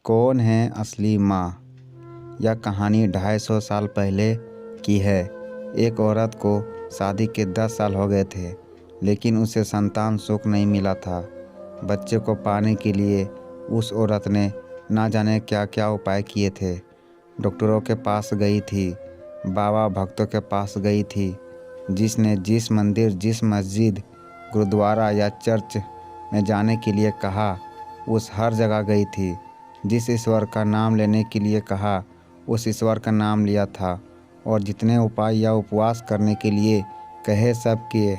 कौन है असली माँ? यह कहानी 250 साल पहले की है। एक औरत को शादी के 10 साल हो गए थे, लेकिन उसे संतान सुख नहीं मिला था। बच्चे को पाने के लिए उस औरत ने ना जाने क्या क्या उपाय किए थे। डॉक्टरों के पास गई थी, बाबा भक्तों के पास गई थी, जिसने जिस मंदिर, जिस मस्जिद, गुरुद्वारा या चर्च में जाने के लिए कहा, उस हर जगह गई थी। जिस ईश्वर का नाम लेने के लिए कहा, उस ईश्वर का नाम लिया था, और जितने उपाय या उपवास करने के लिए कहे सब किए।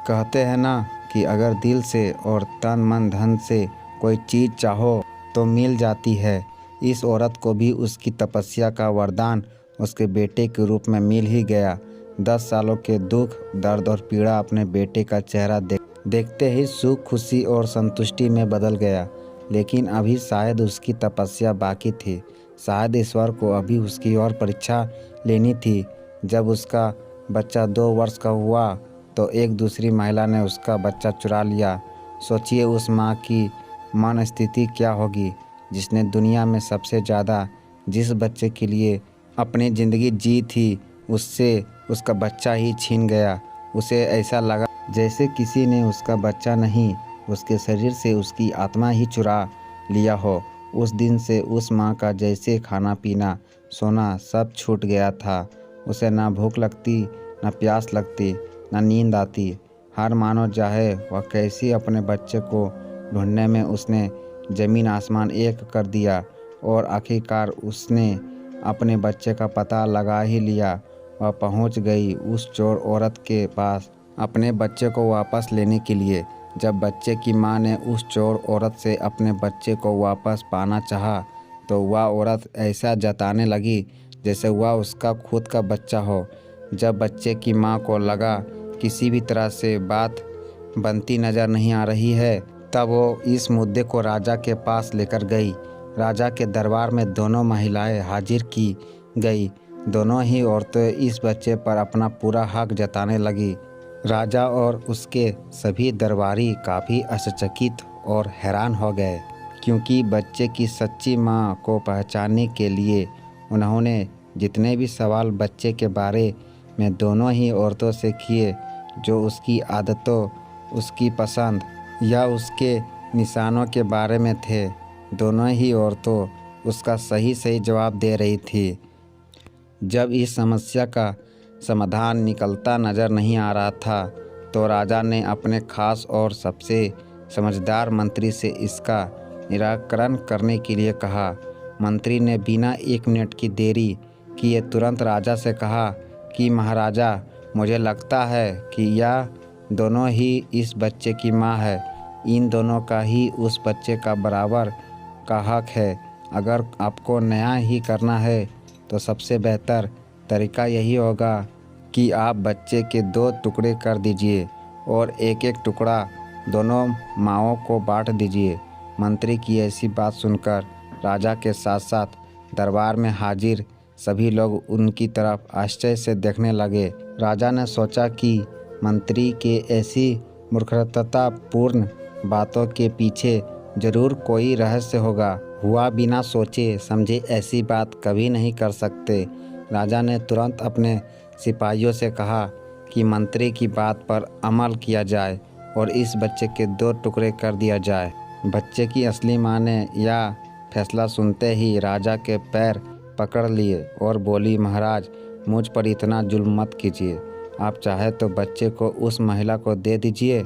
कहते हैं ना कि अगर दिल से और तन मन धन से कोई चीज़ चाहो तो मिल जाती है। इस औरत को भी उसकी तपस्या का वरदान उसके बेटे के रूप में मिल ही गया। 10 सालों के दुख, दर्द और पीड़ा अपने बेटे का चेहरा देखते ही सुख, खुशी और संतुष्टि में बदल गया। लेकिन अभी शायद उसकी तपस्या बाकी थी। शायद ईश्वर को अभी उसकी और परीक्षा लेनी थी। जब उसका बच्चा 2 वर्ष का हुआ तो एक दूसरी महिला ने उसका बच्चा चुरा लिया। सोचिए उस माँ की मन स्थिति क्या होगी, जिसने दुनिया में सबसे ज़्यादा जिस बच्चे के लिए अपनी ज़िंदगी जी थी, उससे उसका बच्चा ही छीन गया। उसे ऐसा लगा जैसे किसी ने उसका बच्चा नहीं, उसके शरीर से उसकी आत्मा ही चुरा लिया हो। उस दिन से उस माँ का जैसे खाना पीना, सोना सब छूट गया था। उसे ना भूख लगती, ना प्यास लगती, ना नींद आती। हर मानव चाहे वह कैसी अपने बच्चे को ढूंढने में उसने ज़मीन आसमान एक कर दिया, और आखिरकार उसने अपने बच्चे का पता लगा ही लिया। वह पहुंच गई उस चोर औरत के पास अपने बच्चे को वापस लेने के लिए। जब बच्चे की मां ने उस चोर औरत से अपने बच्चे को वापस पाना चाहा, तो वह औरत ऐसा जताने लगी जैसे वह उसका खुद का बच्चा हो। जब बच्चे की मां को लगा किसी भी तरह से बात बनती नज़र नहीं आ रही है, तब वो इस मुद्दे को राजा के पास लेकर गई। राजा के दरबार में दोनों महिलाएं हाजिर की गई। दोनों ही औरतें इस बच्चे पर अपना पूरा हक जताने लगी। राजा और उसके सभी दरबारी काफ़ी आश्चर्यचकित और हैरान हो गए, क्योंकि बच्चे की सच्ची मां को पहचानने के लिए उन्होंने जितने भी सवाल बच्चे के बारे में दोनों ही औरतों से किए, जो उसकी आदतों, उसकी पसंद या उसके निशानों के बारे में थे, दोनों ही औरतों उसका सही सही जवाब दे रही थी। जब इस समस्या का समाधान निकलता नज़र नहीं आ रहा था, तो राजा ने अपने खास और सबसे समझदार मंत्री से इसका निराकरण करने के लिए कहा। मंत्री ने बिना 1 मिनट की देरी किए तुरंत राजा से कहा कि महाराजा, मुझे लगता है कि यह दोनों ही इस बच्चे की माँ है। इन दोनों का ही उस बच्चे का बराबर का हक है। अगर आपको न्याय ही करना है तो सबसे बेहतर तरीका यही होगा कि आप बच्चे के 2 टुकड़े कर दीजिए और एक एक टुकड़ा दोनों माँओं को बांट दीजिए। मंत्री की ऐसी बात सुनकर राजा के साथ साथ दरबार में हाजिर सभी लोग उनकी तरफ आश्चर्य से देखने लगे। राजा ने सोचा कि मंत्री के ऐसी मूर्खतापूर्ण बातों के पीछे जरूर कोई रहस्य होगा। हुआ बिना सोचे समझे ऐसी बात कभी नहीं कर सकते। राजा ने तुरंत अपने सिपाहियों से कहा कि मंत्री की बात पर अमल किया जाए और इस बच्चे के 2 टुकड़े कर दिया जाए। बच्चे की असली माँ ने यह फैसला सुनते ही राजा के पैर पकड़ लिए और बोली, महाराज, मुझ पर इतना जुल्म मत कीजिए। आप चाहे तो बच्चे को उस महिला को दे दीजिए,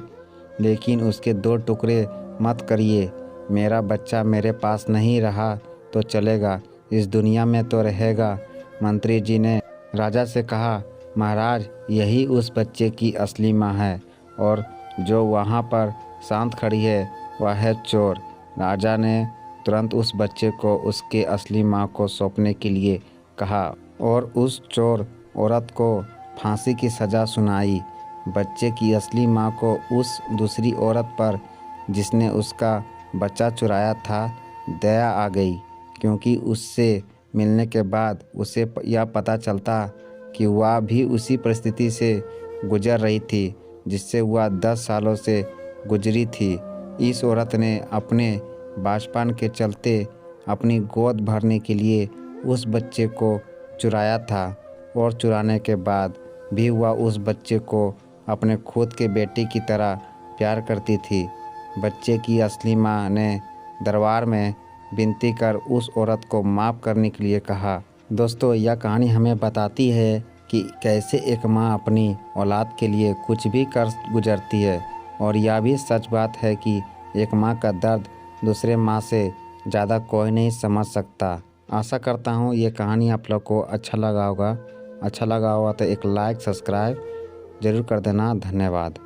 लेकिन उसके 2 टुकड़े मत करिए। मेरा बच्चा मेरे पास नहीं रहा तो चलेगा, इस दुनिया में तो रहेगा। मंत्री जी ने राजा से कहा, महाराज, यही उस बच्चे की असली माँ है, और जो वहाँ पर शांत खड़ी है वह है चोर। राजा ने तुरंत उस बच्चे को उसके असली माँ को सौंपने के लिए कहा और उस चोर औरत को फांसी की सज़ा सुनाई। बच्चे की असली माँ को उस दूसरी औरत पर, जिसने उसका बच्चा चुराया था, दया आ गई, क्योंकि उससे मिलने के बाद उसे यह पता चलता कि वह भी उसी परिस्थिति से गुजर रही थी जिससे वह 10 सालों से गुजरी थी। इस औरत ने अपने बाँझपन के चलते अपनी गोद भरने के लिए उस बच्चे को चुराया था और चुराने के बाद भी वह उस बच्चे को अपने खुद के बेटे की तरह प्यार करती थी। बच्चे की असली माँ ने दरबार में विनती कर उस औरत को माफ़ करने के लिए कहा। दोस्तों, यह कहानी हमें बताती है कि कैसे एक माँ अपनी औलाद के लिए कुछ भी कर गुजरती है, और यह भी सच बात है कि एक माँ का दर्द दूसरे माँ से ज़्यादा कोई नहीं समझ सकता। आशा करता हूँ ये कहानी आप लोग को अच्छा लगा होगा तो एक लाइक सब्सक्राइब ज़रूर कर देना। धन्यवाद।